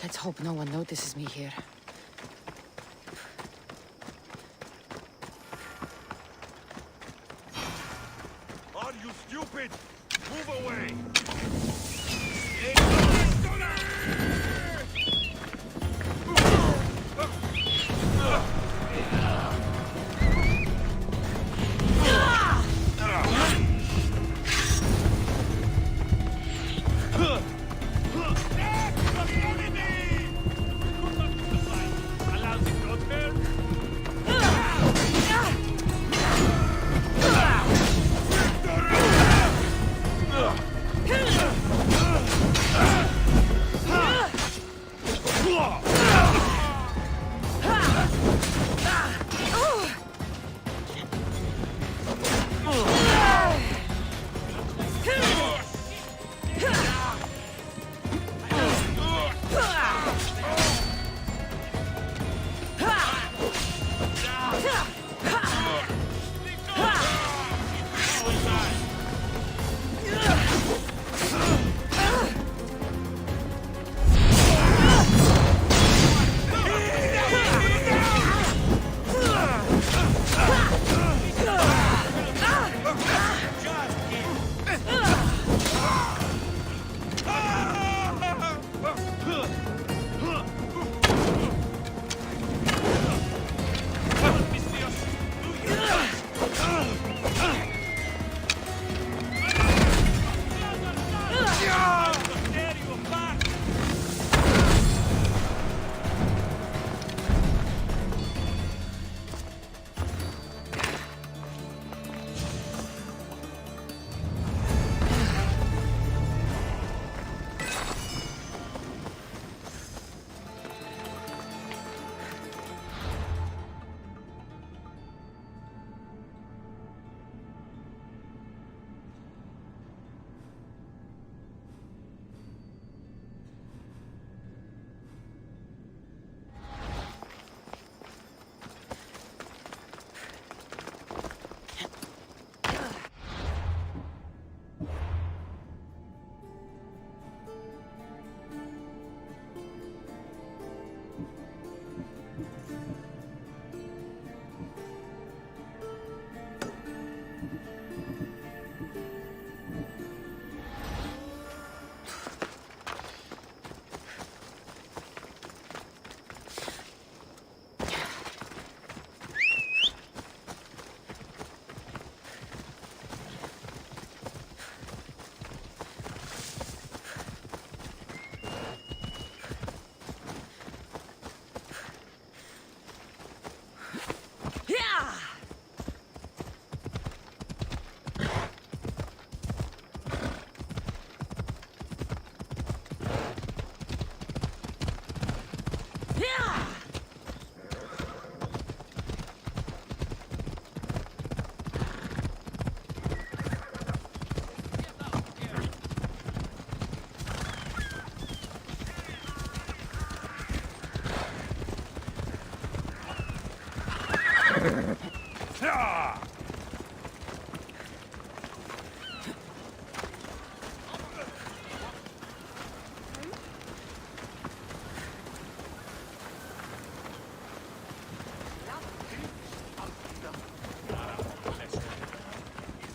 Let's hope no one notices me here. Are you stupid? Move away!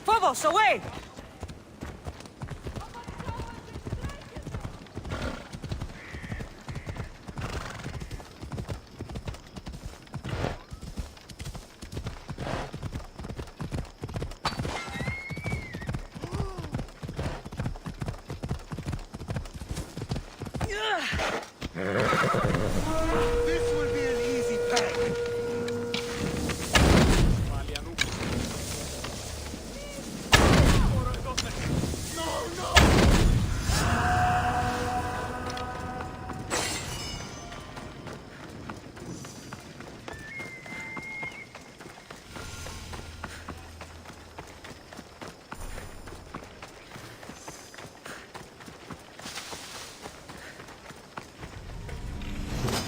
Phobos, away! This will be an easy pack.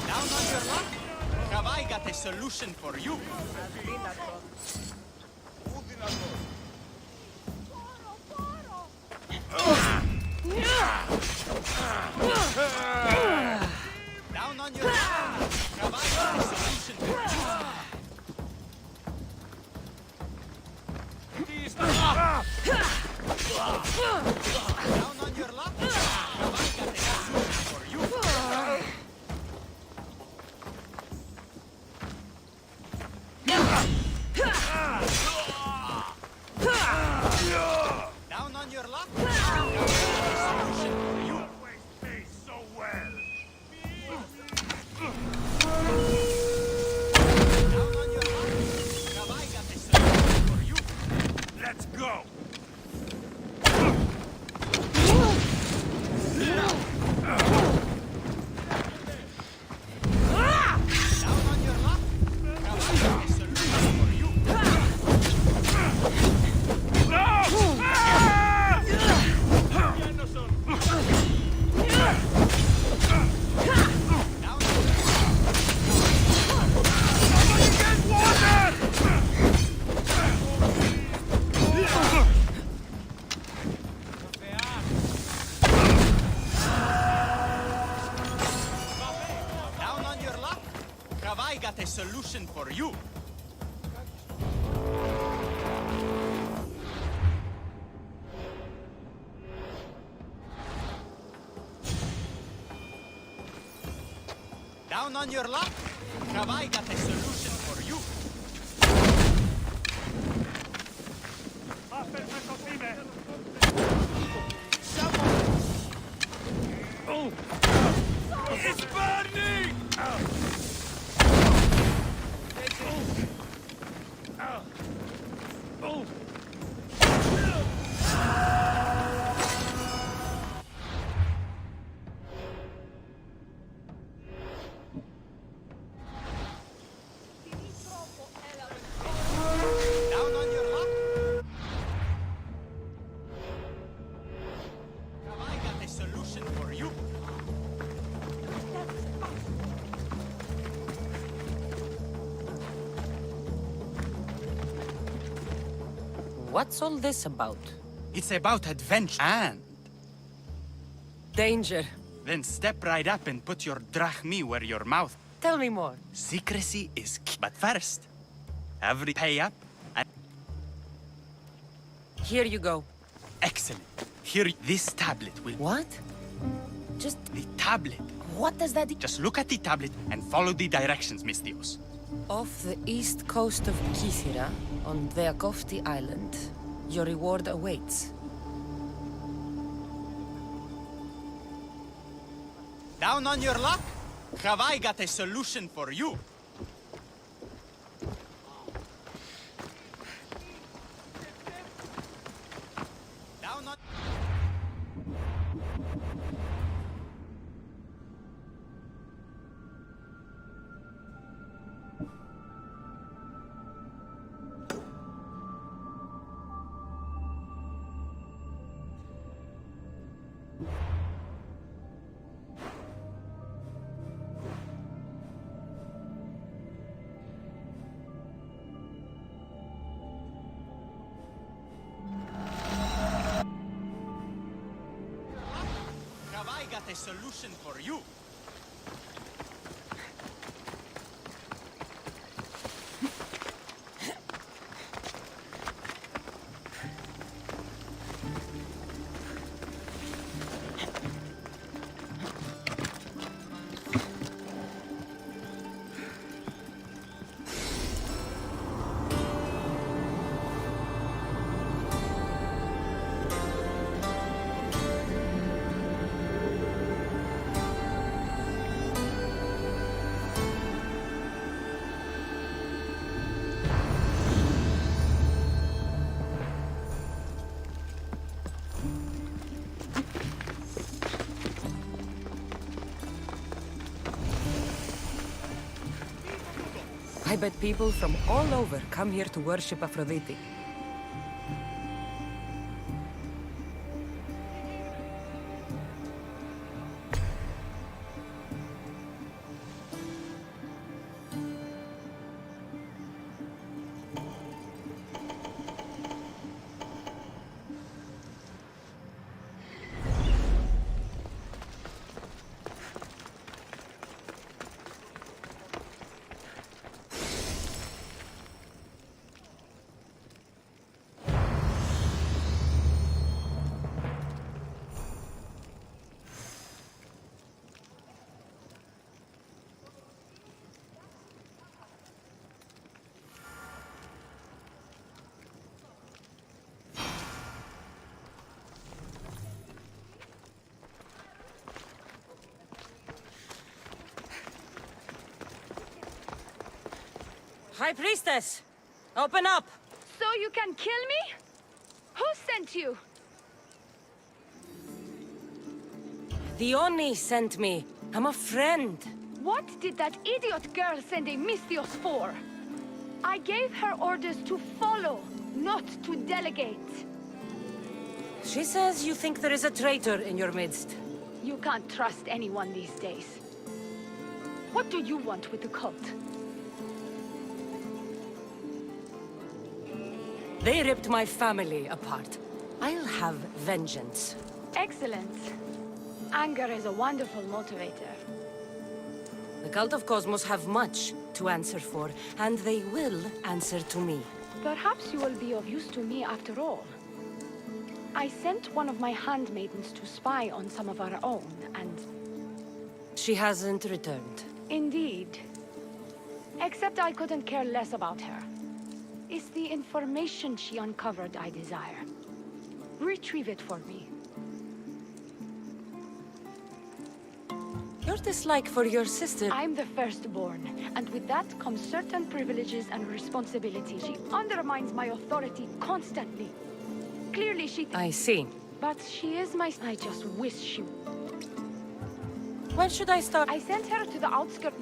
Down on your luck? Have I got a solution for you? got a solution for you. Down on your luck? Have I got a solution for you? Down on your luck? Have I got a solution for you? Always pay so well. Down on your luck? Have I got a solution for you? Let's go. Down on your luck? Have I got a solution for you? Down on your Down on your luck? Have I got a solution for you? Down on your luck? Have I got a solution for you? It's burning! Down on your luck? Have I got a solution for you? What's all this about? It's about adventure and Danger. then step right up and put your drachmi where your mouth. Tell me more. Secrecy is key. But first, every pay up and Here you go. excellent. Here, this tablet will. What? Just The tablet. what does that Just look at the tablet and follow the directions, Miss Dios. Off the east coast of Kithira, on Veakofti Island, your reward awaits. Down on your luck? Have I got a solution for you? Down on... Have I got a solution for you? I bet people from all over come here to worship Aphrodite. High Priestess! Open up! So you can kill me? Who sent you? The Oni sent me. I'm a friend. What did that idiot girl send a Mystios for? I gave her orders to follow, not to delegate. She says you think there is a traitor in your midst. You can't trust anyone these days. What do you want with the cult? They ripped my family apart. I'll have vengeance. Excellent. Anger is a wonderful motivator. The Cult of Cosmos have much to answer for, and they will answer to me. Perhaps you will be of use to me after all. I sent one of my handmaidens to spy on some of our own, and... She hasn't returned. Indeed. Except I couldn't care less about her. It's the information she uncovered I desire. Retrieve it for me. Your dislike for your sister... I'm the firstborn, and with that comes certain privileges and responsibilities. She undermines my authority constantly. Clearly she... I see. But she is my... I just wish she... Where should I start? I sent her to the outskirts.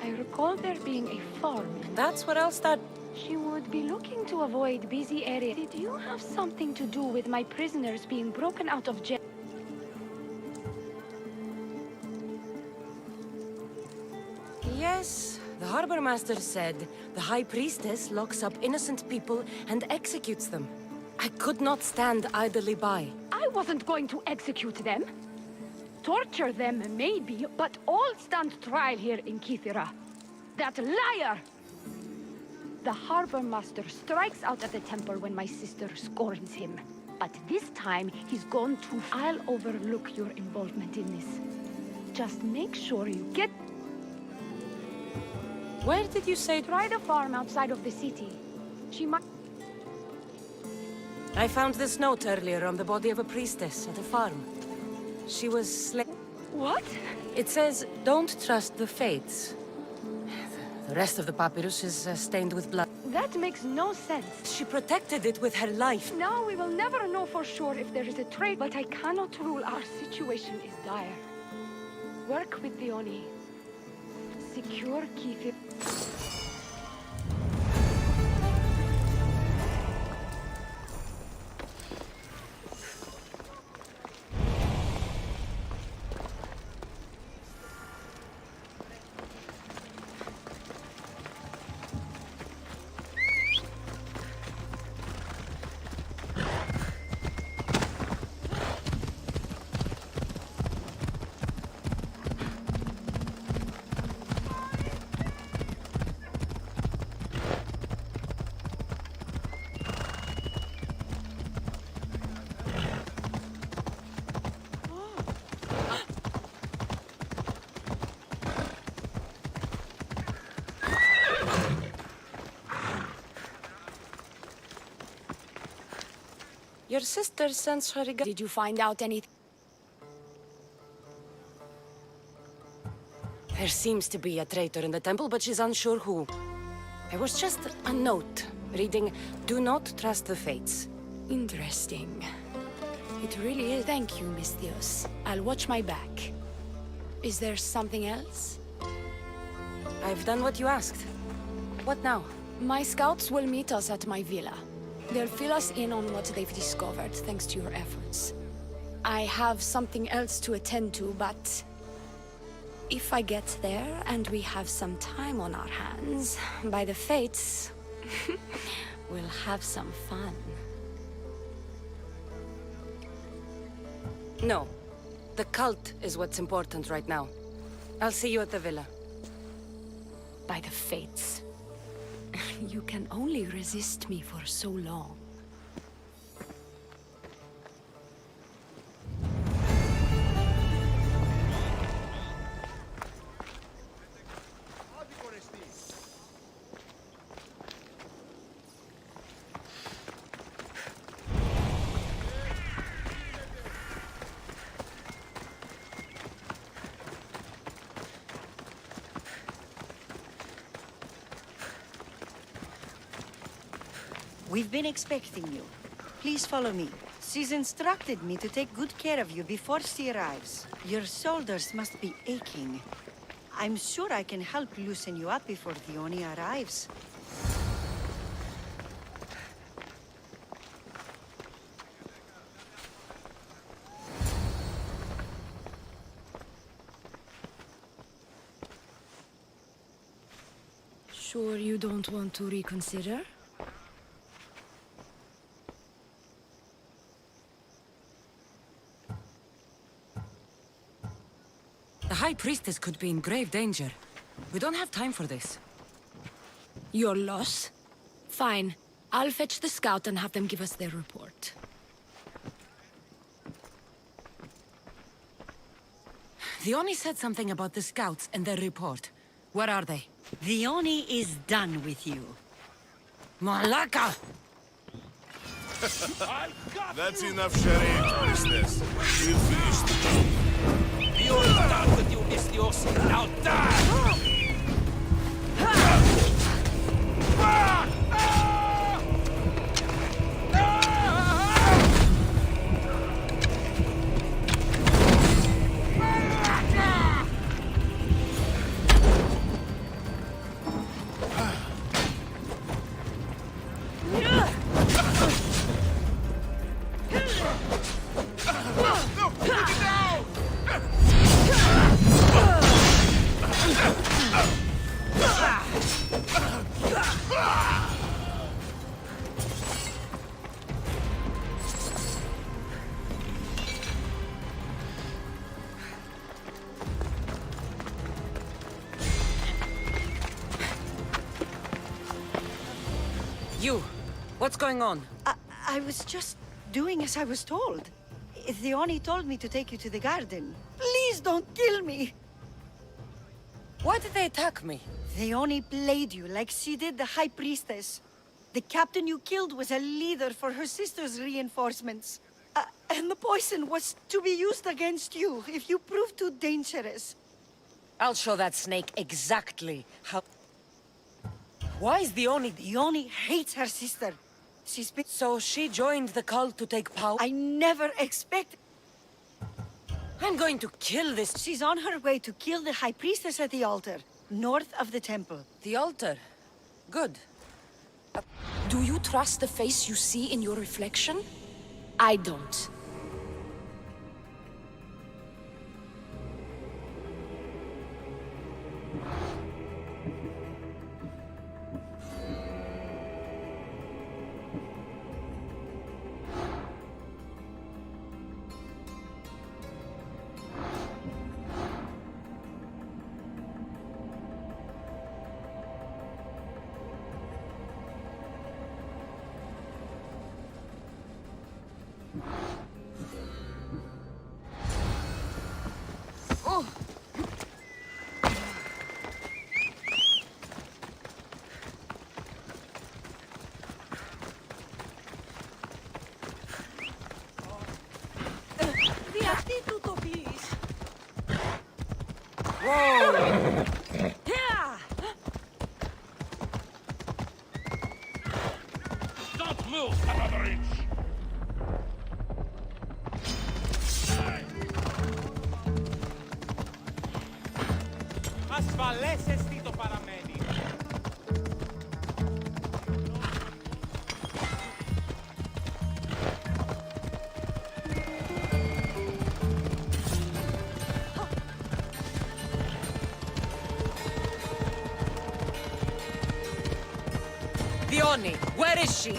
I recall there being a farm. That's where I'll start. She would be looking to avoid busy areas. Did you have something to do with my prisoners being broken out of jail? Yes, the Harbor Master said the High Priestess locks up innocent people and executes them. I could not stand idly by. I wasn't going to execute them. Torture them, maybe, but all stand trial here in Kythera. That liar! The Harbor Master strikes out at the temple when my sister scorns him. But this time, he's gone too far. I'll overlook your involvement in this. Just make sure you get... Where did you say... Try the farm outside of the city. She might... I found this note earlier on the body of a priestess at a farm. She was What? It says, don't trust the fates. The rest of the papyrus is stained with blood. That makes no sense. She protected it with her life. Now we will never know for sure if there is a trade, but I cannot rule. Our situation is dire. Work with the Oni. Secure Kythera. Your sister sends her regards. Did you find out anything? There seems to be a traitor in the temple, but she's unsure who. There was just a note reading, "Do not trust the fates." Interesting. It really is. Thank you, Mystios. I'll watch my back. Is there something else? I've done what you asked. What now? My scouts will meet us at my villa. They'll fill us in on what they've discovered, thanks to your efforts. I have something else to attend to, but... if I get there and we have some time on our hands, by the fates, we'll have some fun. No. The cult is what's important right now. I'll see you at the villa. By the fates. You can only resist me for so long. We've been expecting you. Please follow me. She's instructed me to take good care of you before she arrives. Your shoulders must be aching. I'm sure I can help loosen you up before the Oni arrives. Sure you don't want to reconsider? The High Priestess could be in grave danger. We don't have time for this. Your loss? Fine. I'll fetch the scout and have them give us their report. The Oni said something about the scouts and their report. Where are they? The Oni is done with you. Malaka! That's enough charade, priestess. We'll finish the job. You're done with you, Mistios. Now die! You! What's going on? I was just doing as I was told. The Oni told me to take you to the garden. Please don't kill me! Why did they attack me? The Oni played you like she did the High Priestess. The captain you killed was a leader for her sister's reinforcements. And the poison was to be used against you if you prove too dangerous. I'll show that snake exactly how... Why is the Oni... The Oni hates her sister. She's been... So she joined the cult to take power? I never expected... I'm going to kill this... She's on her way to kill the High Priestess at the altar, north of the temple. The altar? Good. Do you trust the face you see in your reflection? I don't. Whoa! Don't move another inch! Ασφαλές εστί το παραμένει. The Oni! Where is she?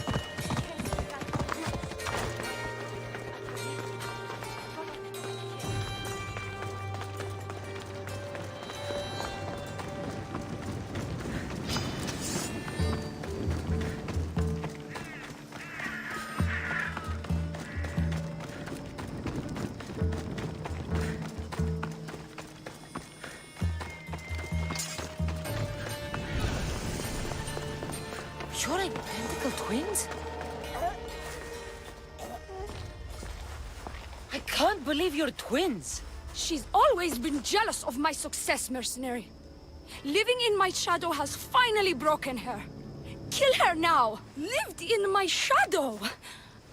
You're identical twins? I can't believe you're twins. She's always been jealous of my success, mercenary. Living in my shadow has finally broken her. Kill her now! Lived in my shadow!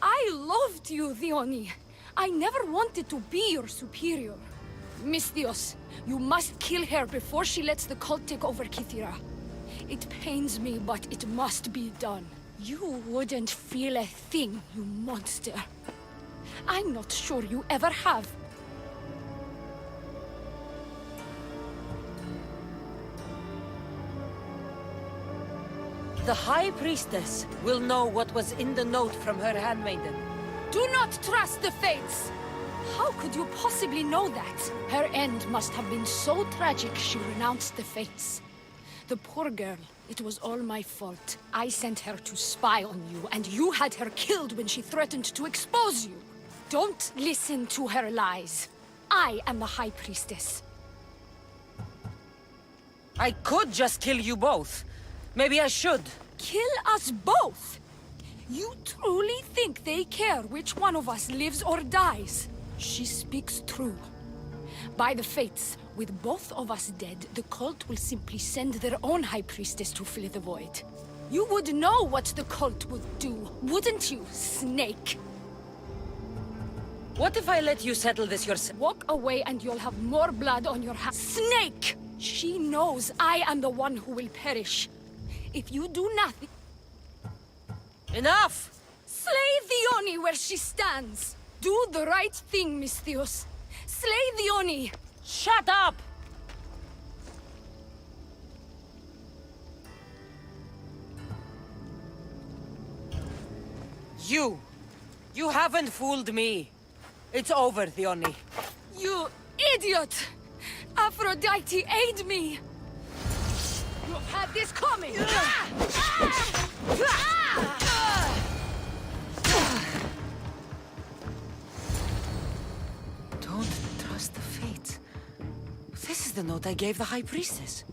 I loved you, Theoni. I never wanted to be your superior. Misthios, you must kill her before she lets the cult take over Kythera. It pains me, but it must be done. You wouldn't feel a thing, you monster. I'm not sure you ever have. The High Priestess will know what was in the note from her handmaiden. Do not trust the Fates! How could you possibly know that? Her end must have been so tragic she renounced the Fates. The poor girl, it was all my fault. I sent her to spy on you, and you had her killed when she threatened to expose you. Don't listen to her lies. I am the High Priestess. I could just kill you both. Maybe I should. Kill us both? You truly think they care which one of us lives or dies? She speaks true. By the Fates, with both of us dead, the cult will simply send their own High Priestess to fill the void. You would know what the cult would do, wouldn't you, Snake? What if I let you settle this yourself? Walk away and you'll have more blood on your hands. Snake! She knows I am the one who will perish. If you do nothing... Enough! Slay Theoni where she stands! Do the right thing, Misthios. Slay Theoni! Shut up! You haven't fooled me. It's over, Theoni. You idiot! Aphrodite, aid me! You've had this coming! Don't trust the Fates. This is the note I gave the High Priestess.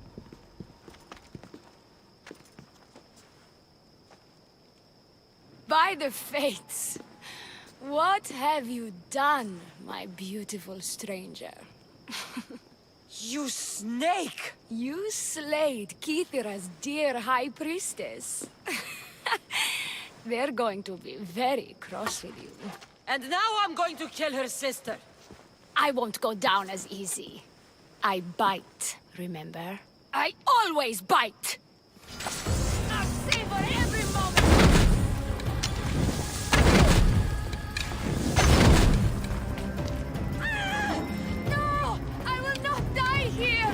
By the Fates! What have you done, my beautiful stranger? You snake! You slayed Kythera's dear High Priestess. They're going to be very cross with you. And now I'm going to kill her sister. I won't go down as easy. I bite, remember? I always bite! I'll savor every moment! Ah! No! I will not die here!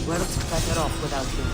World's better off without you.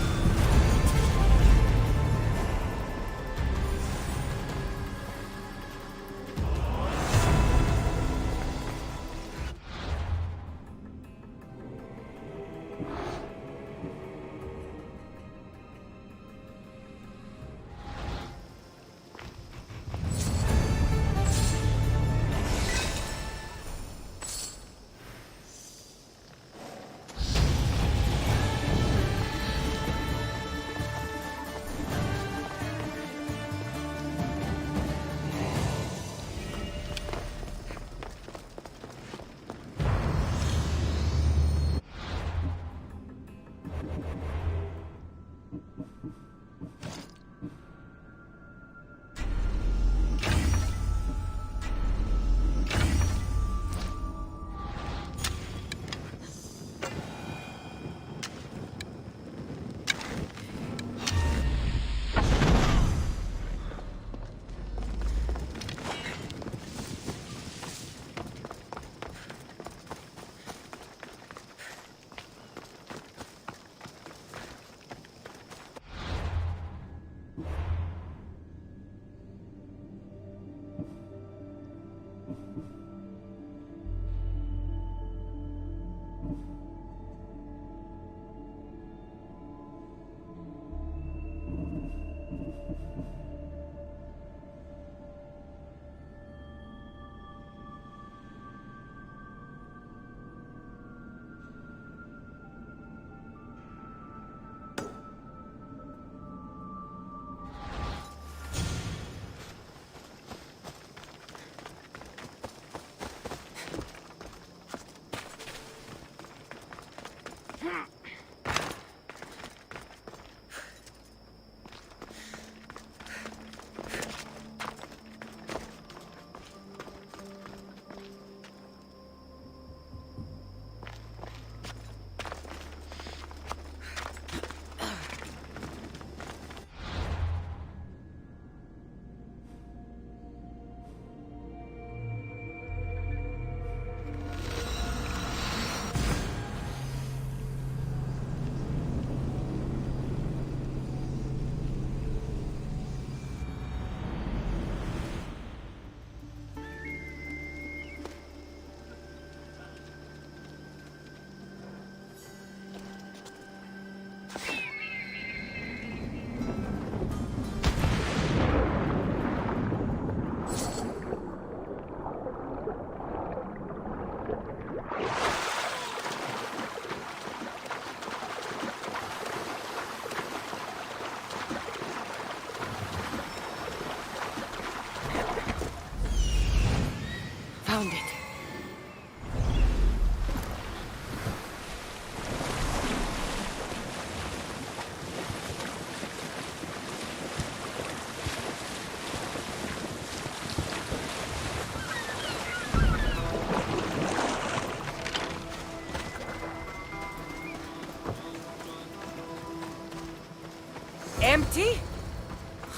Empty?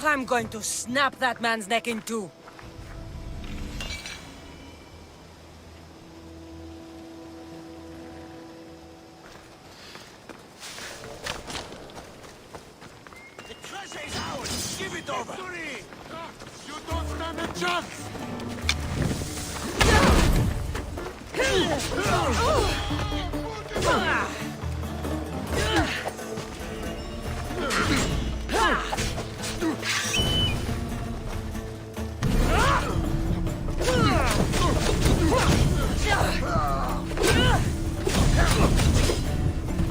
I'm going to snap that man's neck in two. The treasure is ours! Give it over! You don't stand a chance!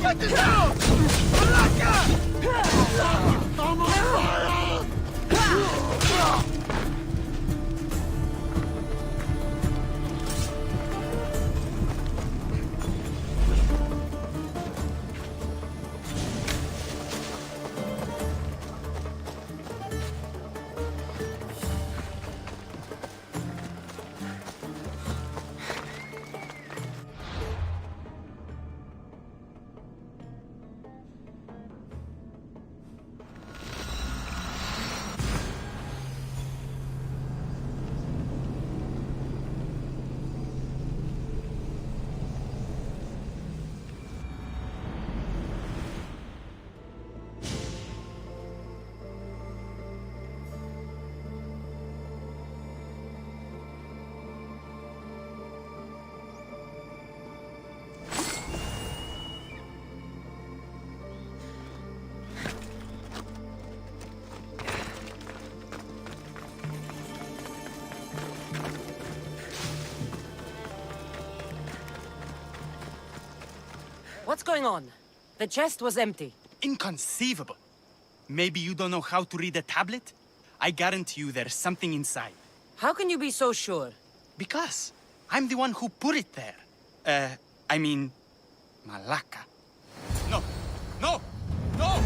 Get it down! I'm on fire! What's going on? The chest was empty. Inconceivable. Maybe you don't know how to read a tablet? I guarantee you there's something inside. How can you be so sure? Because I'm the one who put it there. I mean, Malaka. No, no, no!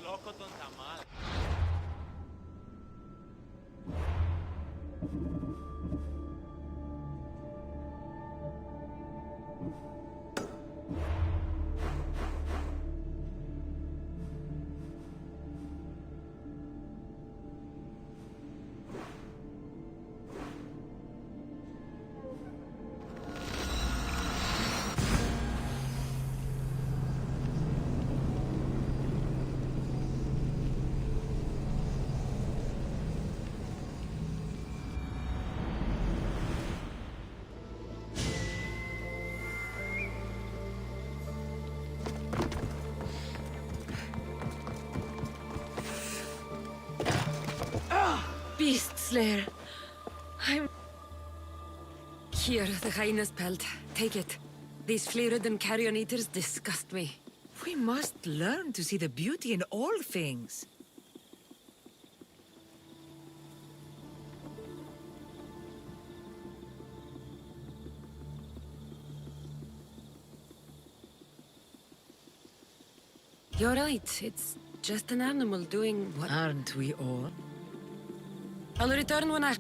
Loco τον tamal. Beast Slayer. I'm... Here, the hyena's pelt. Take it. These flea-ridden carrion eaters disgust me. We must learn to see the beauty in all things. You're right. It's Just an animal doing what? Aren't we all? I'll return when I...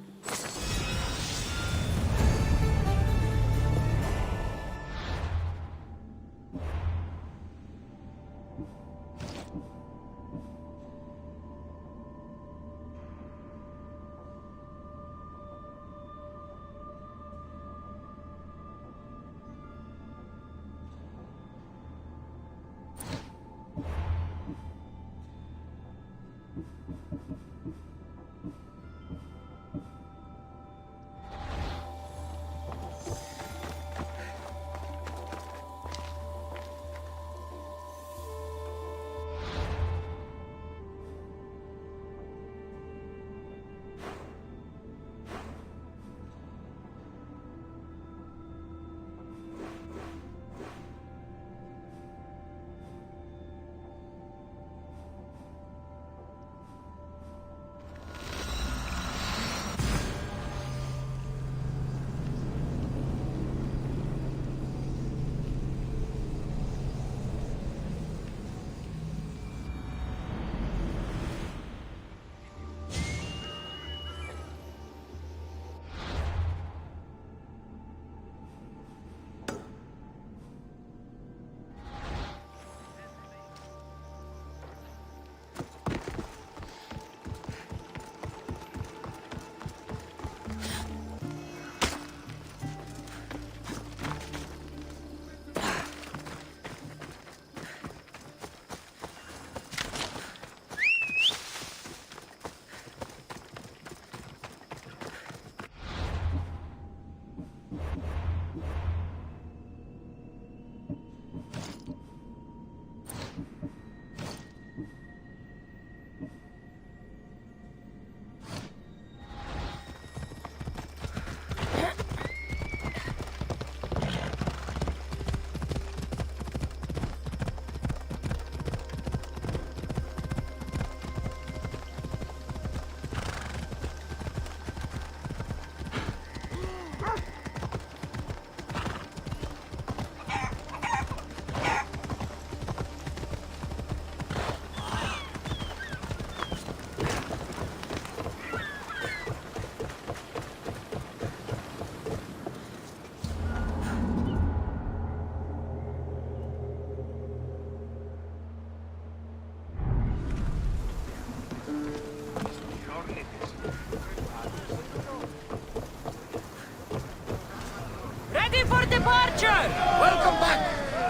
Ready for departure! Welcome back!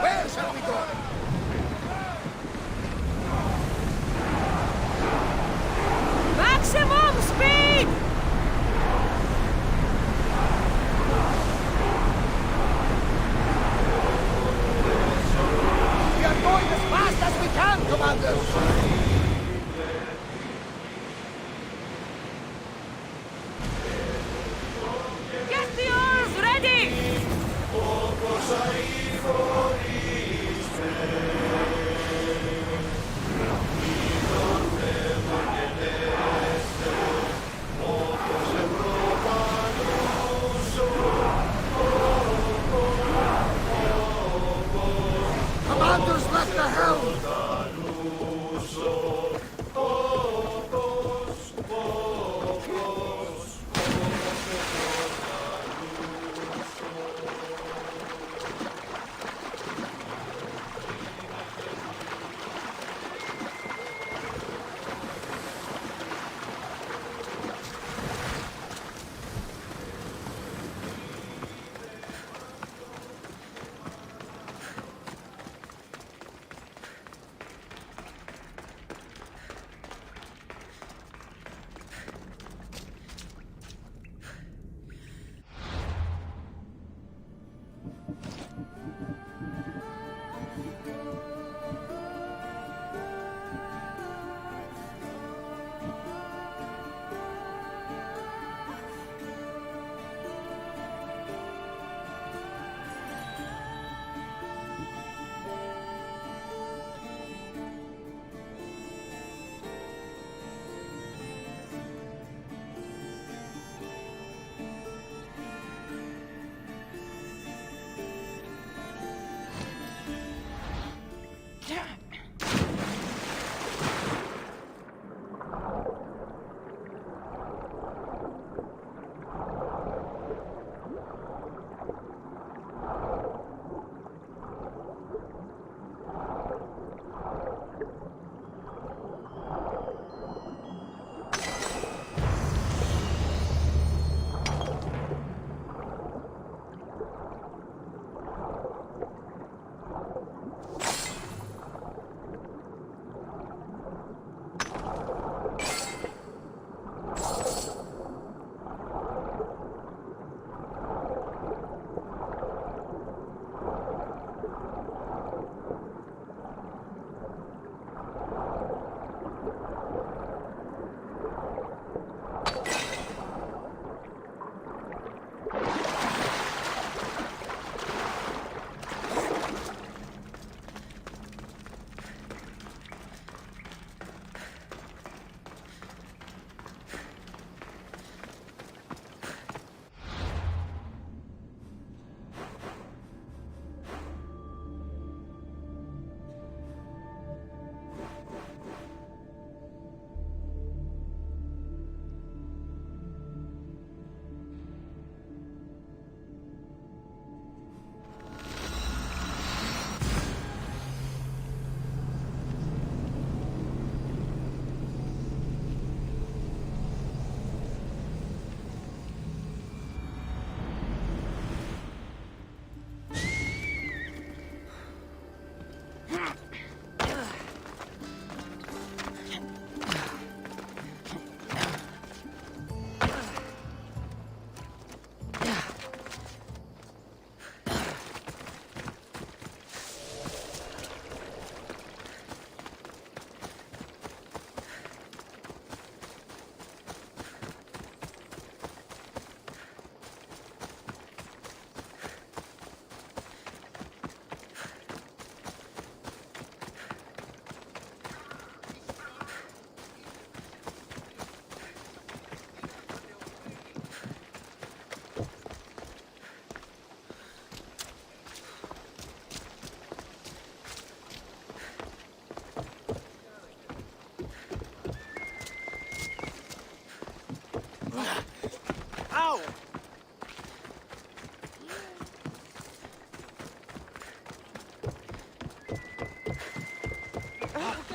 Where shall we go? Maximum speed! We are going as fast as we can, Commander! Get the oars ready! Commander's left the helm!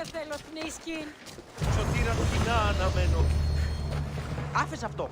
Δεν θέλω θνίσκιν. Σωτήρα κοινά αναμένω. Άφες αυτό.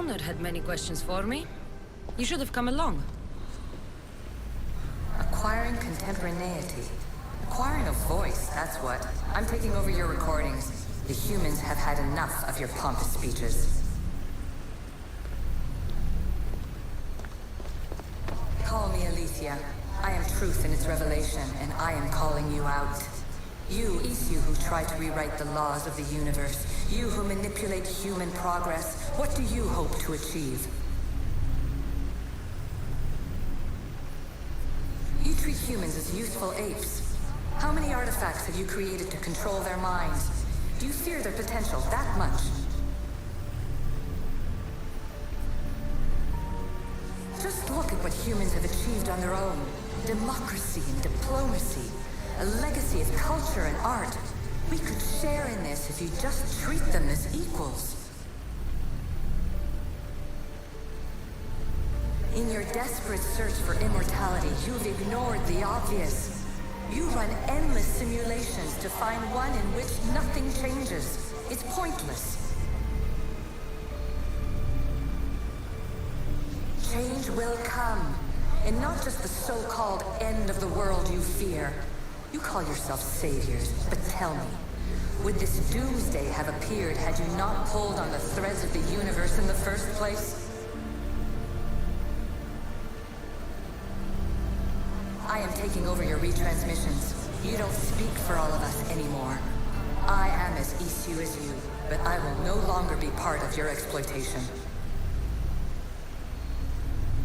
owner had many questions for me. You should have come along. Acquiring contemporaneity. Acquiring a voice, that's what. I'm taking over your recordings. The humans have had enough of your pompous speeches. Call me Aletheia. I am truth in its revelation, and I am calling you out. You, Isu, who try to rewrite the laws of the universe. You who manipulate human progress. What do you hope to achieve? You treat humans as youthful apes. How many artifacts have you created to control their minds? Do you fear their potential that much? Just look at what humans have achieved on their own. Democracy and diplomacy. A legacy of culture and art. We could share in this if you just treat them as equals. In your desperate search for immortality, you've ignored the obvious. You run endless simulations to find one in which nothing changes. It's pointless. Change will come, and not just the so-called end of the world you fear. You call yourself saviors, but tell me, would this doomsday have appeared had you not pulled on the threads of the universe in the first place? I am taking over your retransmissions. You don't speak for all of us anymore. I am as Isu as you, but I will no longer be part of your exploitation.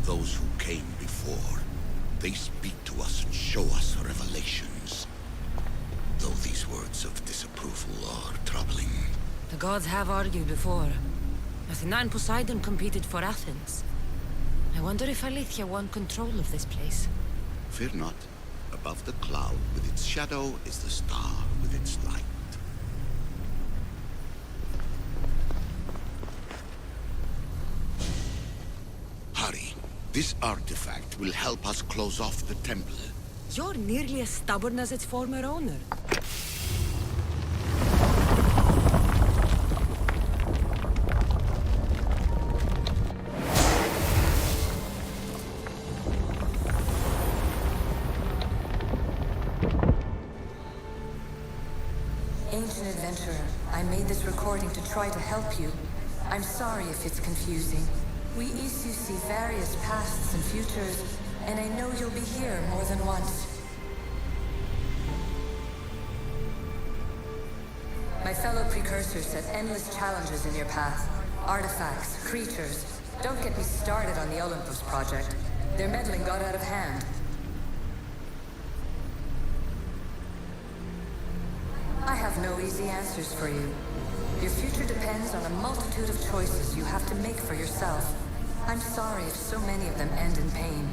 Those who came before, they speak to us and show us revelations. Though these words of disapproval are troubling. The gods have argued before. Athena and Poseidon competed for Athens. I wonder if Aletheia won control of this place. Fear not. Above the cloud with its shadow is the star with its light. Hurry. This artifact will help us close off the temple. You're nearly as stubborn as its former owner. Ancient adventurer, I made this recording to try to help you. I'm sorry if it's confusing. We Isu see various pasts and futures, and I know you'll be here more than once. My fellow precursors set endless challenges in your path. Artifacts, creatures. Don't get me started on the Olympus project. Their meddling got out of hand. I have no easy answers for you. Your future depends on a multitude of choices you have to make for yourself. I'm sorry if so many of them end in pain.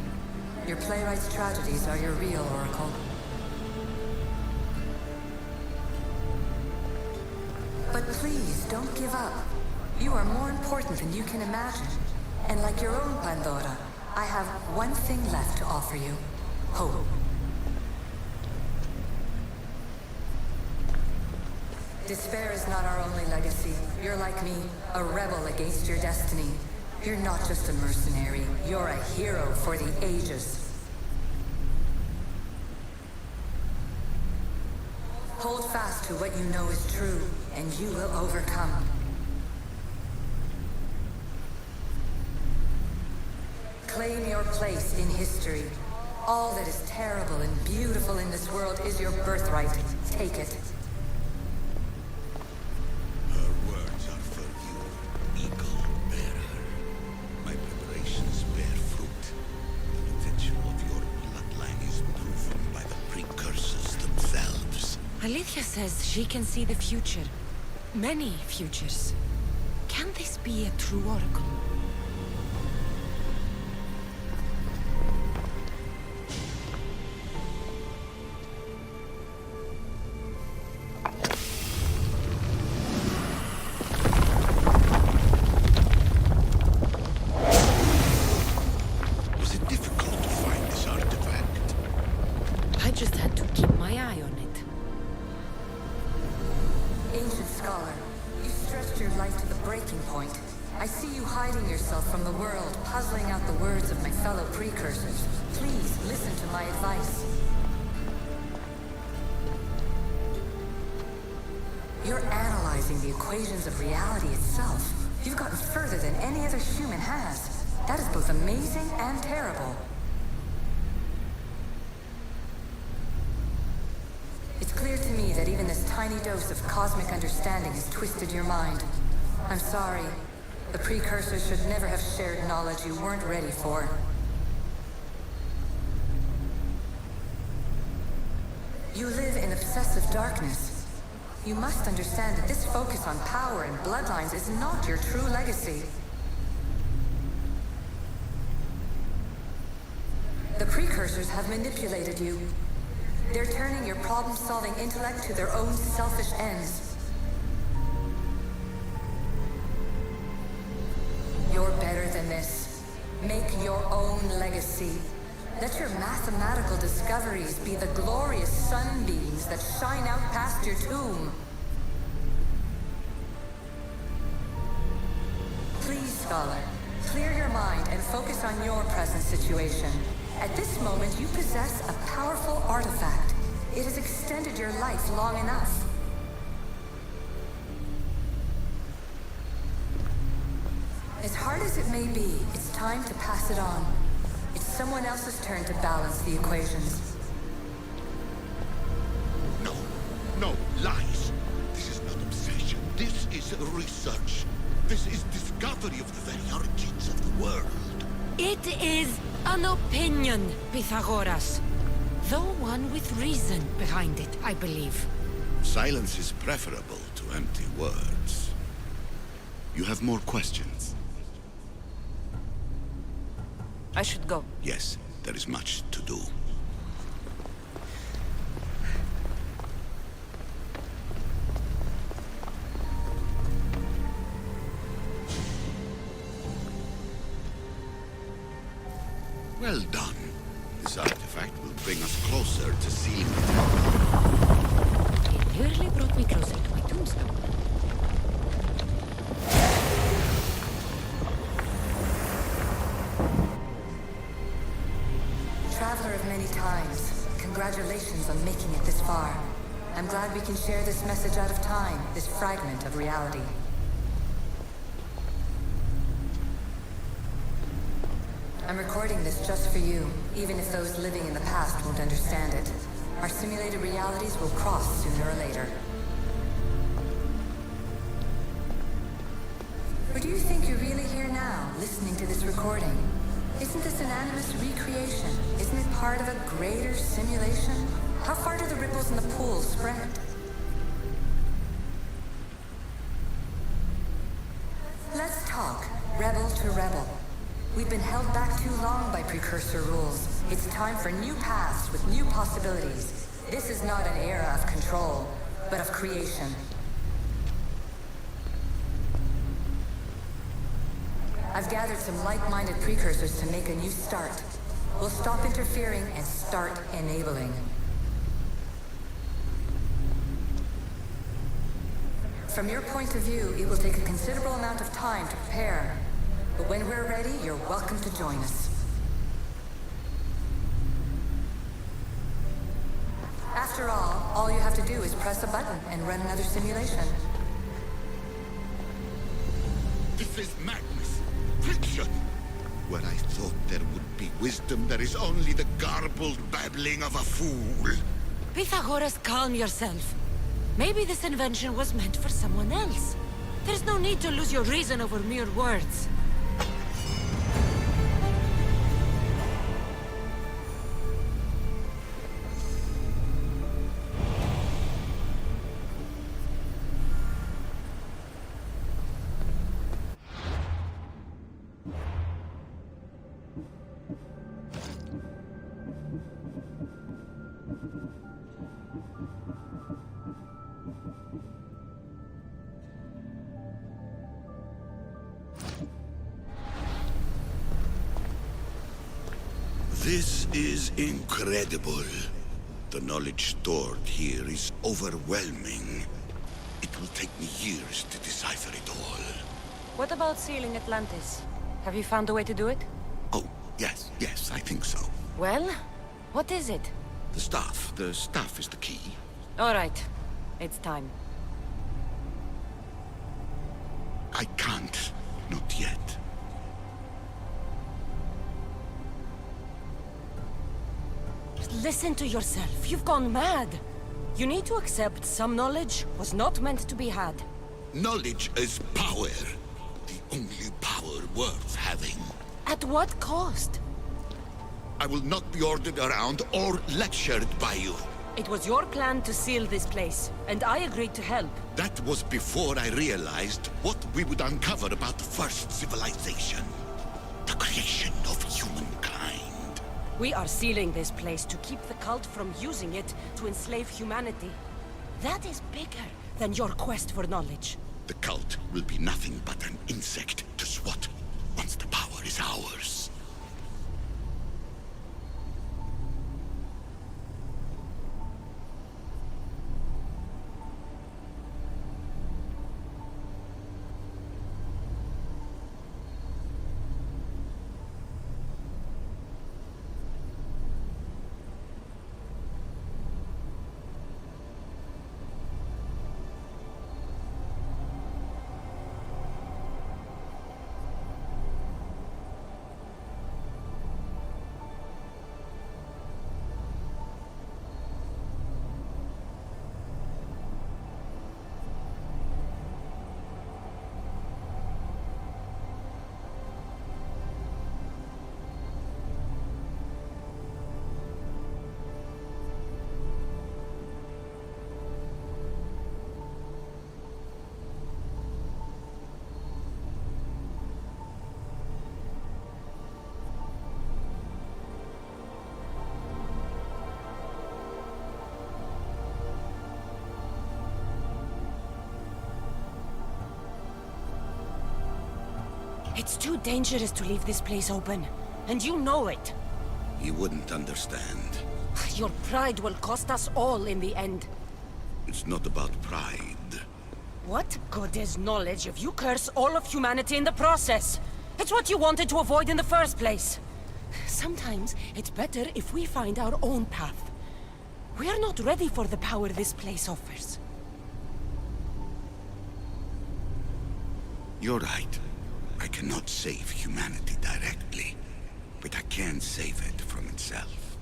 Your playwright's tragedies are your real oracle. But please, don't give up. You are more important than you can imagine. And like your own Pandora, I have one thing left to offer you. Hope. Despair is not our only legacy. You're like me, a rebel against your destiny. You're not just a mercenary, you're a hero for the ages. Hold fast to what you know is true, and you will overcome. Claim your place in history. All that is terrible and beautiful in this world is your birthright. Take it. Her words are for you, eagle bearer. My preparations bear fruit. The potential of your bloodline is proven by the precursors themselves. Aletheia says she can see the future. Many futures. Can this be a true oracle? Was it difficult to find this artifact? I just had to keep my eye on it. Ancient scholar, you stretched your life to the breaking point, I see you hiding yourself from the world, puzzling out the words of my fellow precursors. Please listen to my advice. You're analyzing the equations of reality itself. You've gotten further than any other human has. That is both amazing and terrible. It's clear to me that even this tiny dose of cosmic understanding has twisted your mind. I'm sorry. The precursors should never have shared knowledge you weren't ready for. You live in obsessive darkness. You must understand that this focus on power and bloodlines is not your true legacy. The precursors have manipulated you. They're turning your problem-solving intellect to their own selfish ends. You're better than this. Make your own legacy. Let your mathematical discoveries be the glorious sunbeams that shine out past your tomb. Please, Scholar, clear your mind and focus on your present situation. At this moment, you possess a powerful artifact. It has extended your life long enough. As hard as it may be, it's time to pass it on. It's someone else's turn to balance the equations. No, no, lies. This is not obsession. This is research. This is discovery of the very origins of the world. It is an opinion, Pythagoras. Though one with reason behind it, I believe. Silence is preferable to empty words. You have more questions? I should go. Yes, there is much to do. Well done. This artifact will bring us closer to sealing it. It nearly brought me closer to my tombstone. Traveler of many times, congratulations on making it this far. I'm glad we can share this message out of time, this fragment of reality. I'm recording this just for you, even if those living in the past won't understand it. Our simulated realities will cross sooner or later. Or do you think you're really here now, listening to this recording? Isn't this an animist recreation? Isn't it part of a greater simulation? How far do the ripples in the pool spread? Let's talk, rebel to rebel. We've been held back too long by precursor rules. It's time for new paths with new possibilities. This is not an era of control, but of creation. I've gathered some like-minded precursors to make a new start. We'll stop interfering and start enabling. From your point of view, it will take a considerable amount of time to prepare. But when we're ready, you're welcome to join us. After all you have to do is press a button and run another simulation. This is madness. Fiction. Where I thought there would be wisdom, there is only the garbled babbling of a fool. Pythagoras, calm yourself. Maybe this invention was meant for someone else. There's no need to lose your reason over mere words. This is incredible. The knowledge stored here is overwhelming. It will take me years to decipher it all. What about sealing Atlantis? Have you found a way to do it? Oh, yes, I think so. Well, what is it? The staff. The staff is the key. All right. It's time. I can't. Not yet. Listen to yourself. You've gone mad. You need to accept some knowledge was not meant to be had. Knowledge is power. The only power worth having. At what cost? I will not be ordered around or lectured by you. It was your plan to seal this place, and I agreed to help. That was before I realized what we would uncover about the first civilization. The creation of humankind. We are sealing this place to keep the cult from using it to enslave humanity. That is bigger than your quest for knowledge. The cult will be nothing but an insect to swat once the power is ours. It's too dangerous to leave this place open, and you know it. You wouldn't understand. Your pride will cost us all in the end. It's not about pride. What good is knowledge if you curse all of humanity in the process? It's what you wanted to avoid in the first place. Sometimes it's better if we find our own path. We are not ready for the power this place offers. You're right. I cannot save humanity directly, but I can save it from itself.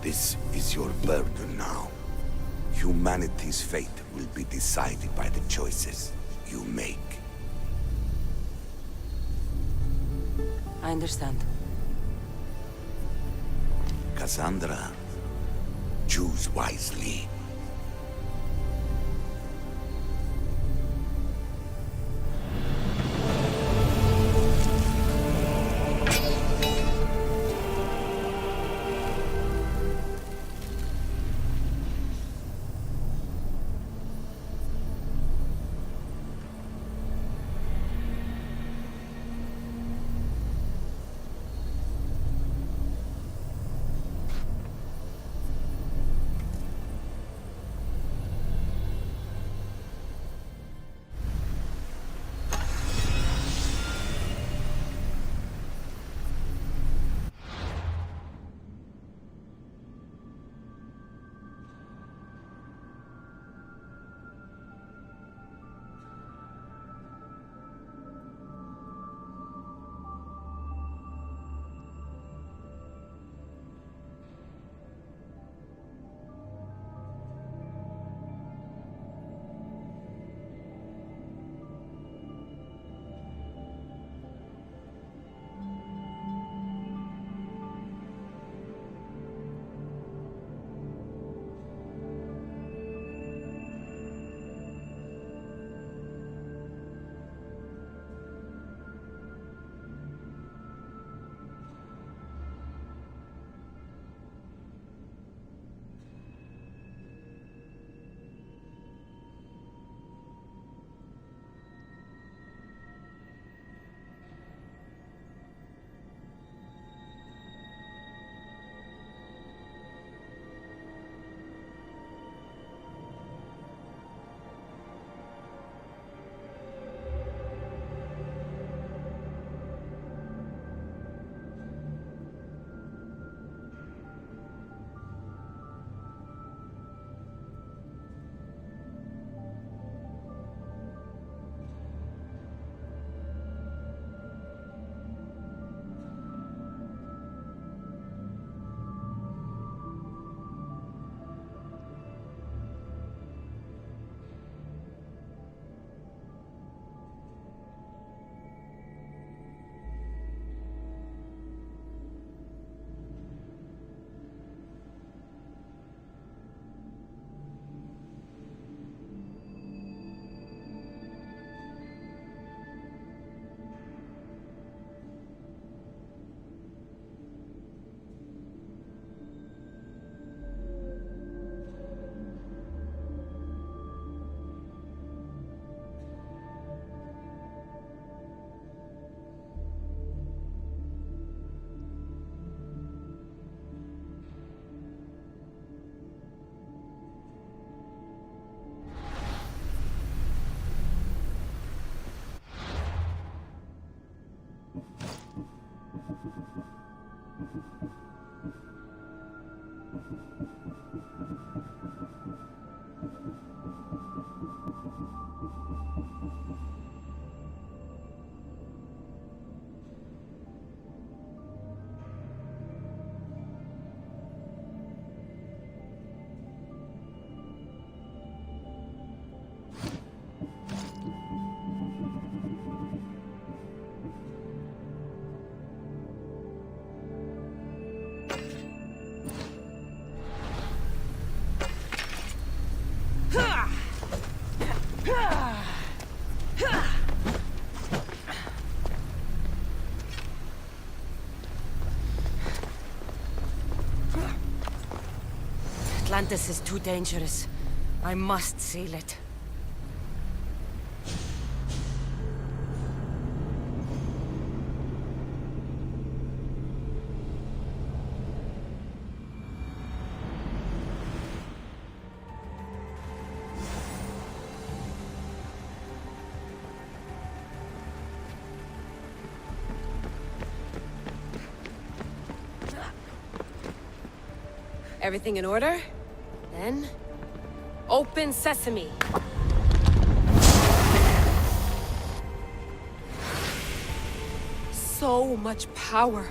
This is your burden now. Humanity's fate will be decided by the choices you make. I understand. Cassandra, choose wisely. Atlantis is too dangerous. I must seal it. Everything in order? Then... open sesame! So much power.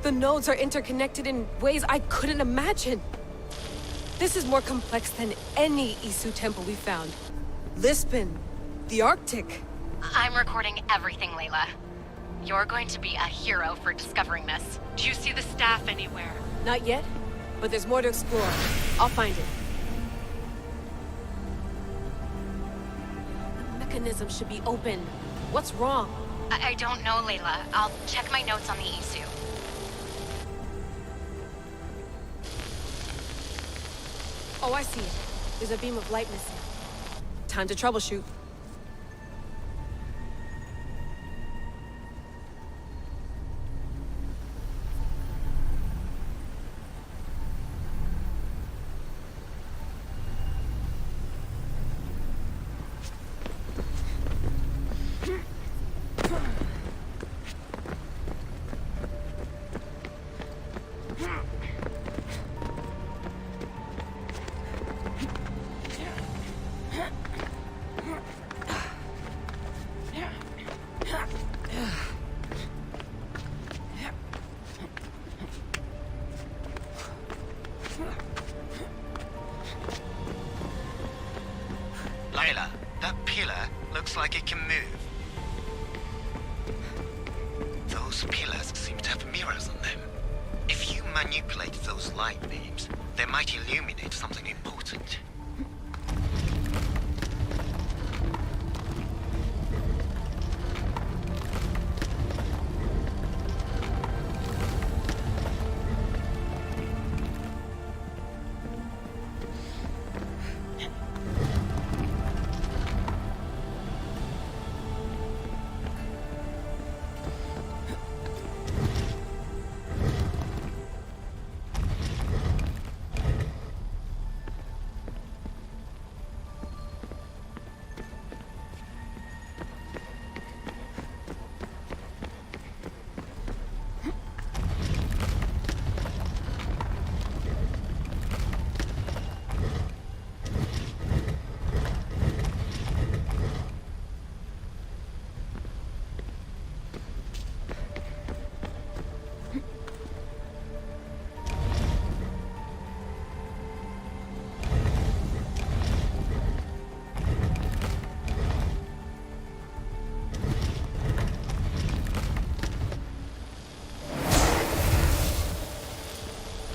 The nodes are interconnected in ways I couldn't imagine. This is more complex than any Isu temple we found. Lisbon, the Arctic. I'm recording everything, Layla. You're going to be a hero for discovering this. Do you see the staff anywhere? Not yet, but there's more to explore. I'll find it. The mechanism should be open. What's wrong? I don't know, Layla. I'll check my notes on the Isu. Oh, I see it. There's a beam of light missing. Time to troubleshoot. Layla, that pillar looks like it can move. Those pillars seem to have mirrors on them. If you manipulate those light beams, they might illuminate something important.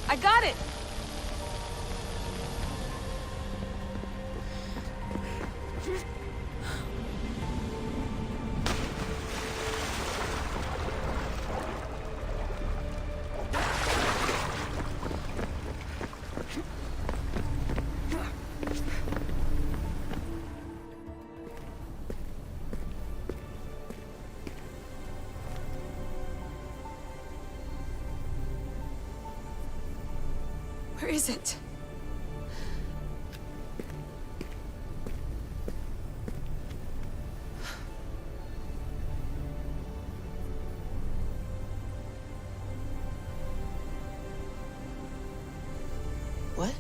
I got it! Where is it? What?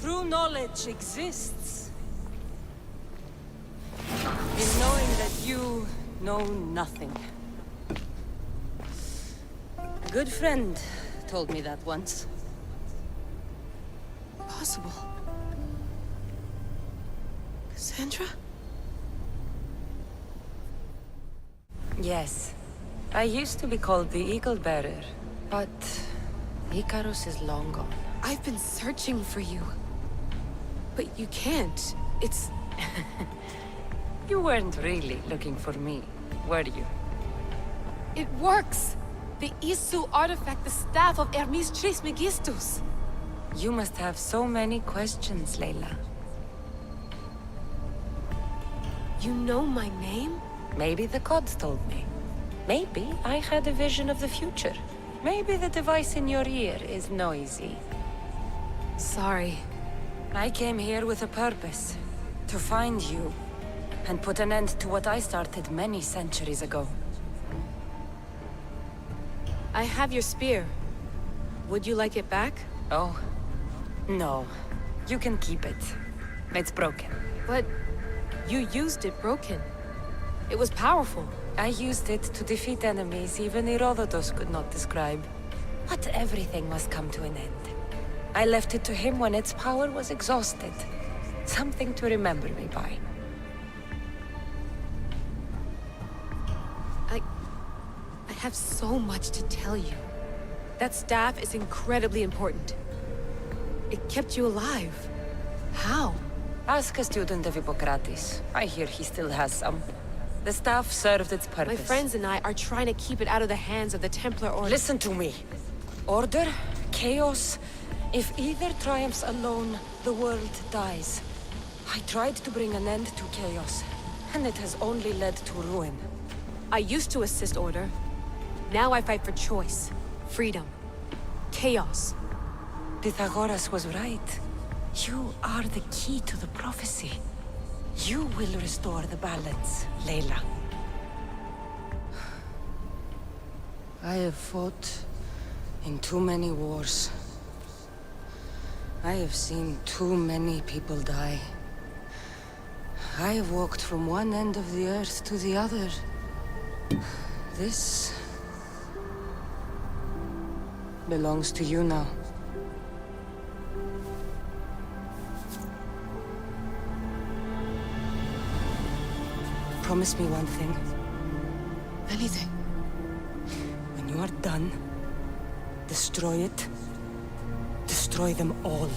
True knowledge exists in knowing that you know nothing. A good friend told me that once. Possible. Cassandra? Yes. I used to be called the Eagle Bearer, but Icarus is long gone. I've been searching for you. But you can't. It's... You weren't really looking for me, were you? It works! The Isu artifact, the staff of Hermes Trismegistus. You must have so many questions, Layla. You know my name? Maybe the gods told me. Maybe I had a vision of the future. Maybe the device in your ear is noisy. Sorry. I came here with a purpose. To find you. And put an end to what I started many centuries ago. I have your spear. Would you like it back? Oh. No. You can keep it. It's broken. But you used it broken. It was powerful. I used it to defeat enemies even Herodotus could not describe. But everything must come to an end. I left it to him when its power was exhausted. Something to remember me by. I have so much to tell you. That staff is incredibly important. It kept you alive. How? Ask a student of Hippocrates. I hear he still has some. The staff served its purpose. My friends and I are trying to keep it out of the hands of the Templar Order. Listen to me. Order, chaos. If either triumphs alone, the world dies. I tried to bring an end to chaos, and it has only led to ruin. I used to assist Order. Now I fight for choice, freedom, chaos. Pythagoras was right. You are the key to the prophecy. You will restore the balance, Layla. I have fought in too many wars. I have seen too many people die. I have walked from one end of the earth to the other. This belongs to you now. Promise me one thing. Anything. When you are done, destroy it. Destroy them all.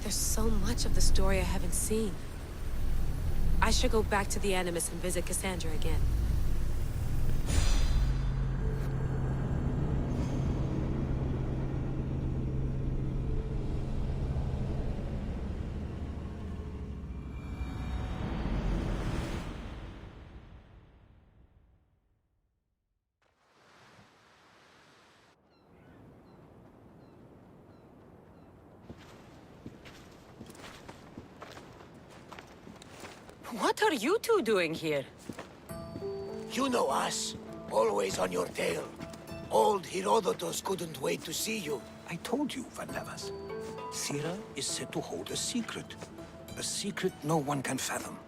There's so much of the story I haven't seen. I should go back to the Animus and visit Cassandra again. What are you two doing here? You know us. Always on your tail. Old Herodotus couldn't wait to see you. I told you, Van Levas. Sira is said to hold a secret. A secret no one can fathom.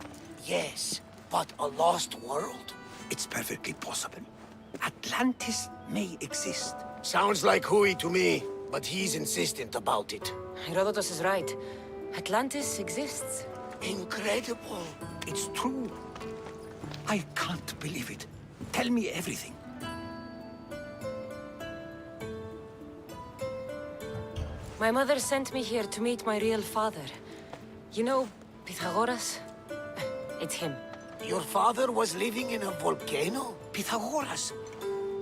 Yes, but a lost world? It's perfectly possible. Atlantis may exist. Sounds like Hui to me, but he's insistent about it. Herodotus is right. Atlantis exists. Incredible. It's true. I can't believe it. Tell me everything. My mother sent me here to meet my real father. You know, Pythagoras? It's him. Your father was living in a volcano? Pythagoras?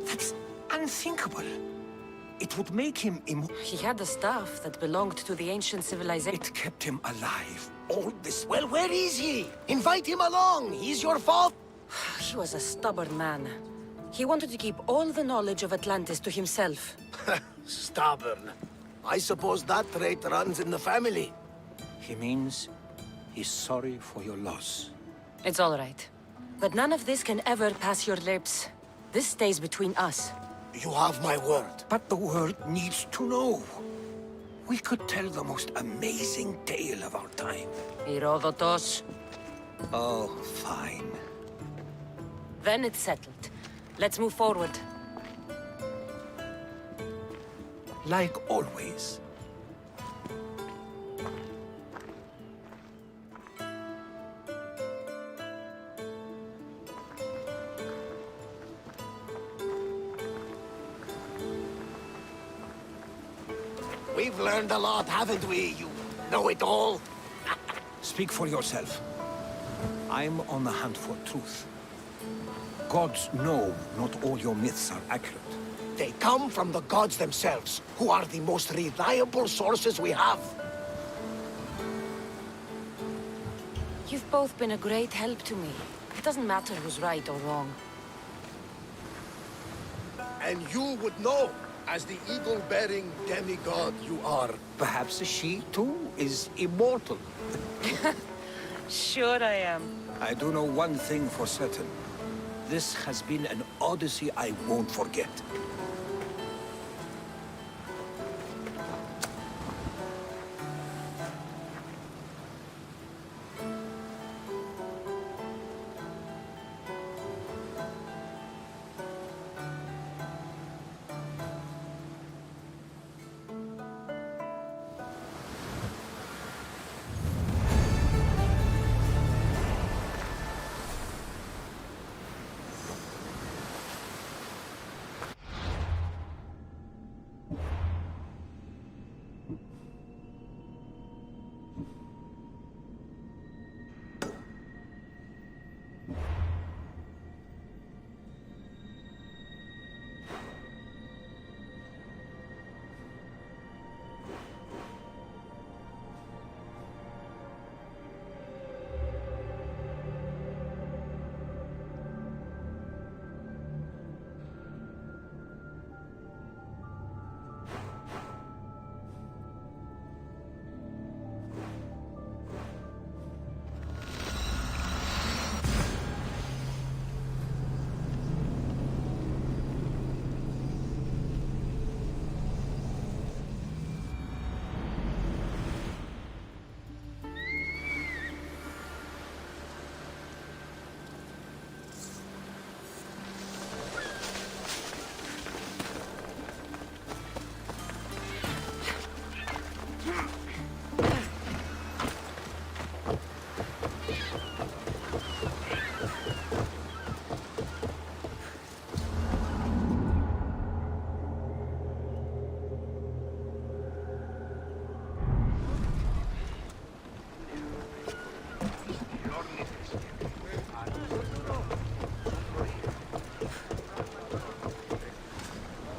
That's unthinkable. It would make him He had a staff that belonged to the ancient civilization. It kept him alive. All this... Well, where is he? Invite him along. He's your father. He was a stubborn man. He wanted to keep all the knowledge of Atlantis to himself. Stubborn. I suppose that trait runs in the family. He means he's sorry for your loss. It's all right. But none of this can ever pass your lips. This stays between us. You have my word. But the world needs to know. We could tell the most amazing tale of our time. Herodotos. Oh, fine. Then it's settled. Let's move forward. Like always. We've learned a lot, haven't we, you know-it-all? Speak for yourself. I'm on the hunt for truth. Gods know not all your myths are accurate. They come from the gods themselves, who are the most reliable sources we have. You've both been a great help to me. It doesn't matter who's right or wrong. And you would know, as the eagle-bearing demigod you are. Perhaps she, too, is immortal. Sure I am. I do know one thing for certain. This has been an Odyssey I won't forget.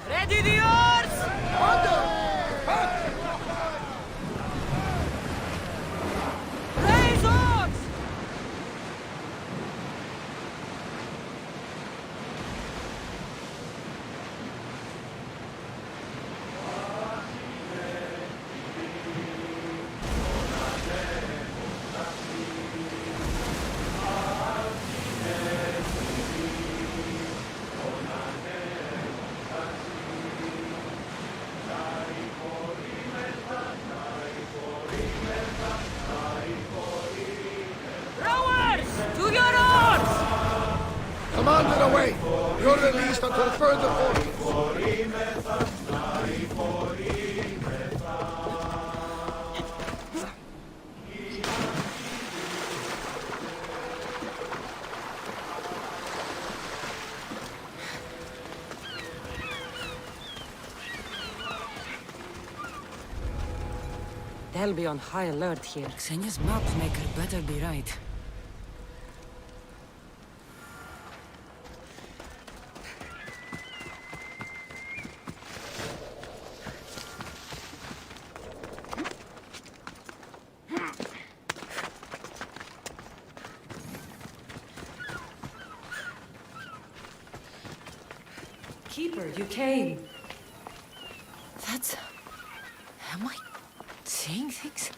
Ready the oars! Raise oars! Rowers! To your oars! Commander away! You're released until further orders. They'll be on high alert here. Xenia's map maker better be right. Keeper, you came. That's Am I seeing things?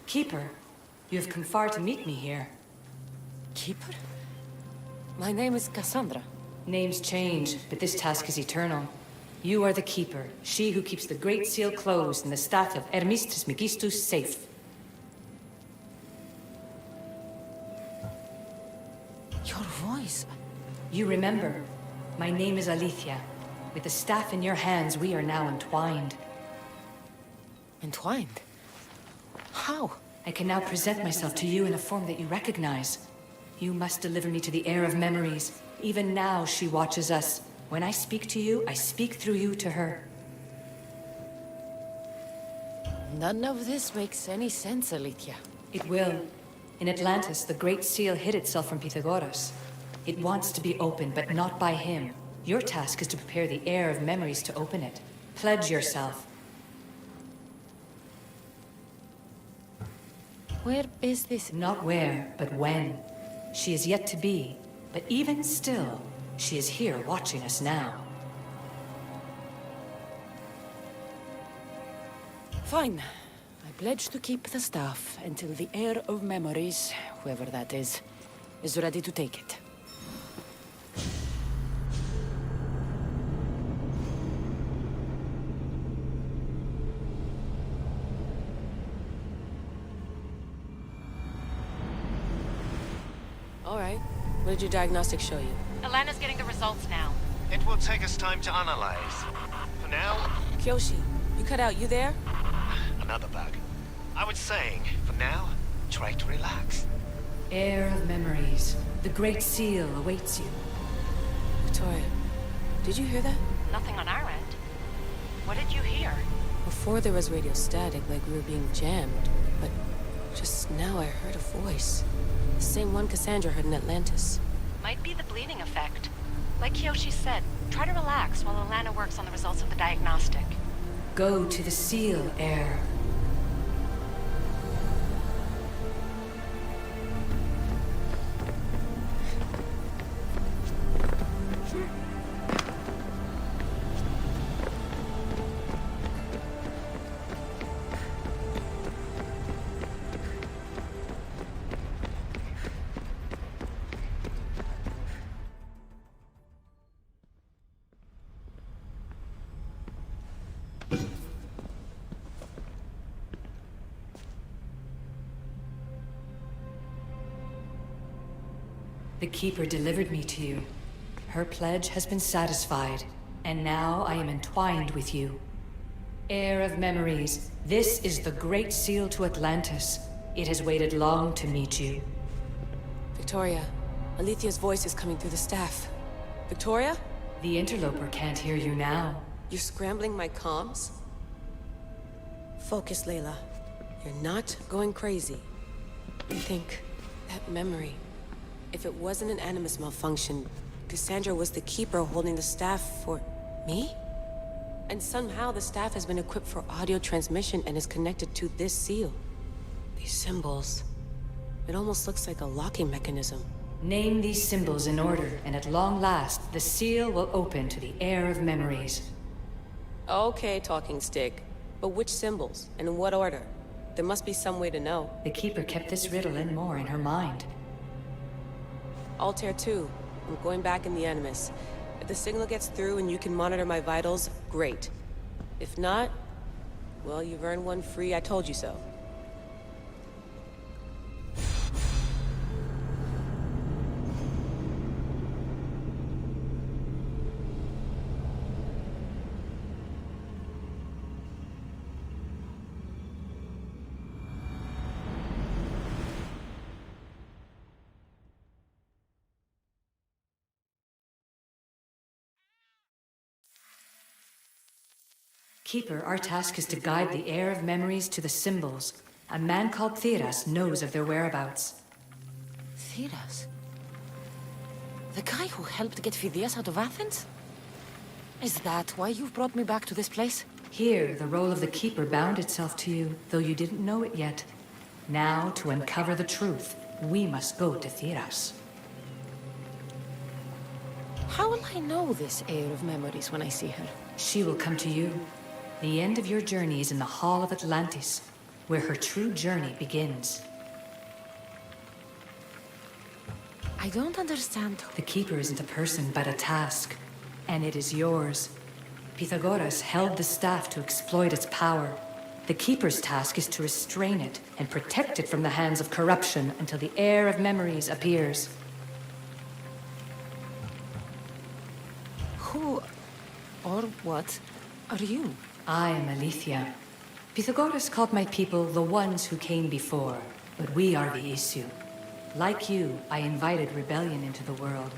Keeper, you have come far to meet me here. Keeper? My name is Cassandra. Names change, but this task is eternal. You are the Keeper, she who keeps the Great Seal closed and the staff of Hermes Trismegistus safe. Your voice. You remember, my name is Alethea. With the staff in your hands, we are now entwined. Entwined? How? I can now present myself to you in a form that you recognize. You must deliver me to the heir of memories. Even now, she watches us. When I speak to you, I speak through you to her. None of this makes any sense, Alethea. It will. In Atlantis, the Great Seal hid itself from Pythagoras. It wants to be opened, but not by him. Your task is to prepare the heir of memories to open it. Pledge yourself. Where is this? Not where, but when. She is yet to be, but even still, she is here watching us now. Fine. I pledge to keep the staff until the heir of memories, whoever that is ready to take it. All right. What did your diagnostics show you? Alana's getting the results now. It will take us time to analyze. For now, Kyoshi, you cut out. You there? another bug. I was saying, for now, try to relax. Heir of memories. The Great Seal awaits you. Victoria, did you hear that? Nothing on our end. What did you hear? Before there was radio static, like we were being jammed. But just now I heard a voice. The same one Cassandra heard in Atlantis. Might be the bleeding effect. Like Kyoshi said, try to relax while Alana works on the results of the diagnostic. Go to the Seal, heir. The Keeper delivered me to you. Her pledge has been satisfied, and now I am entwined with you. Heir of memories, this is the Great Seal to Atlantis. It has waited long to meet you. Victoria, Alethea's voice is coming through the staff. Victoria? The interloper can't hear you now. You're scrambling my comms? Focus, Layla. You're not going crazy. Think, that memory. If it wasn't an Animus malfunction, Cassandra was the Keeper holding the staff for... me? And somehow the staff has been equipped for audio transmission and is connected to this seal. These symbols... it almost looks like a locking mechanism. Name these symbols in order, and at long last, the seal will open to the Heir of memories. Okay, talking stick. But which symbols? And in what order? There must be some way to know. The Keeper kept this riddle and more in her mind. Altair 2. I'm going back in the Animus. If the signal gets through and you can monitor my vitals, great. If not, well, you've earned one free I told you so. Keeper, our task is to guide the Heir of memories to the symbols. A man called Theras knows of their whereabouts. Theras? The guy who helped get Phidias out of Athens? Is that why you've brought me back to this place? Here, the role of the Keeper bound itself to you, though you didn't know it yet. Now, to uncover the truth, we must go to Theras. How will I know this heir of memories when I see her? She will come to you. The end of your journey is in the Hall of Atlantis, where her true journey begins. I don't understand. The Keeper isn't a person, but a task. And it is yours. Pythagoras held the staff to exploit its power. The Keeper's task is to restrain it and protect it from the hands of corruption until the heir of memories appears. Who or what are you? I am Aletheia. Pythagoras called my people the ones who came before, but we are the issue. Like you, I invited rebellion into the world,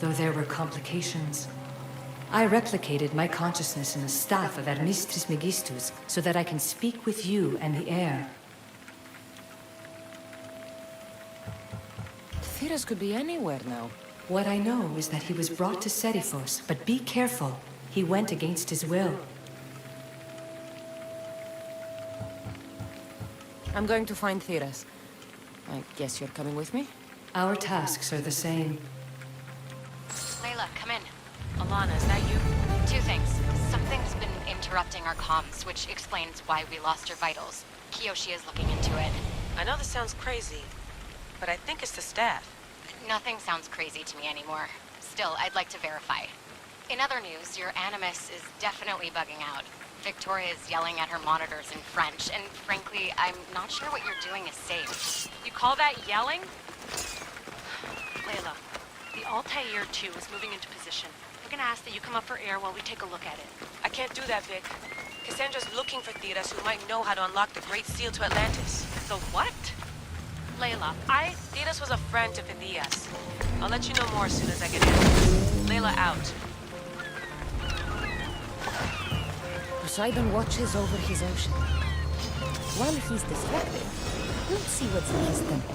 though there were complications. I replicated my consciousness in the staff of Hermistris Megistus so that I can speak with you and the heir. Theras could be anywhere now. What I know is that he was brought to Seriphos, but be careful. He went against his will. I'm going to find Theras. I guess you're coming with me? Our tasks are the same. Layla, come in. Alana, is that you? Two things. Something's been interrupting our comms, which explains why we lost your vitals. Kiyoshi is looking into it. I know this sounds crazy, but I think it's the staff. Nothing sounds crazy to me anymore. Still, I'd like to verify. In other news, your animus is definitely bugging out. Victoria is yelling at her monitors in French, and frankly, I'm not sure what you're doing is safe. You call that yelling? Layla, the Altair 2 is moving into position. We're gonna ask that you come up for air while we take a look at it. I can't do that, Vic. Cassandra's looking for Theras who might know how to unlock the Great Seal to Atlantis. The what? Layla, Theras was a friend to Phineas. I'll let you know more as soon as I get answers. Layla out. Poseidon watches over his ocean. While he's distracted, we'll see what's in his temple.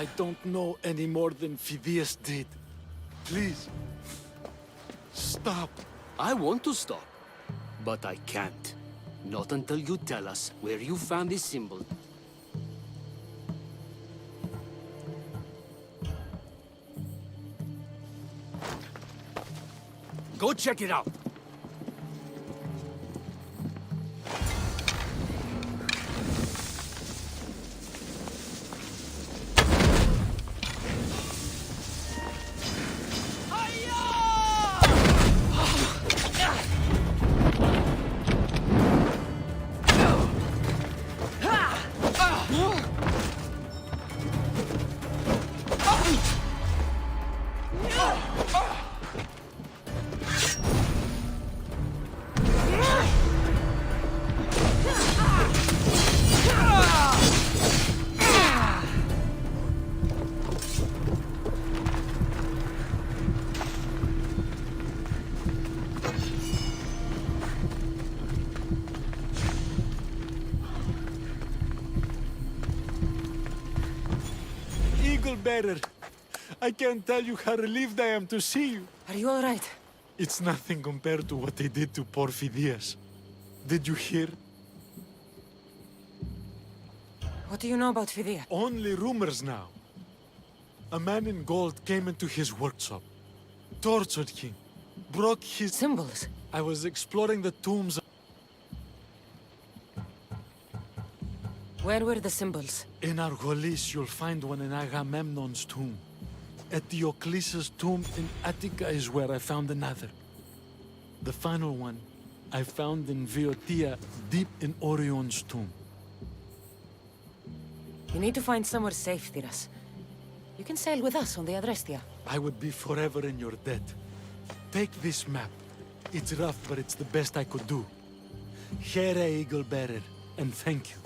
I don't know any more than Phidias did. Please, stop. I want to stop, but I can't. Not until you tell us where you found this symbol. Go check it out. Bearer, I can't tell you how relieved I am to see you. Are you all right? It's nothing compared to what they did to poor Phidias. Did you hear? What do you know about Phidia? Only rumors now. A man in gold came into his workshop, tortured him, broke his symbols. I was exploring the tombs. Where were the symbols? In Argolis, you'll find one in Agamemnon's tomb. At Diocles's tomb in Attica is where I found another. The final one I found in Viotia, deep in Orion's tomb. You need to find somewhere safe, Thiras. You can sail with us on the Adrestia. I would be forever in your debt. Take this map. It's rough, but it's the best I could do. Here, Eagle Bearer, and thank you.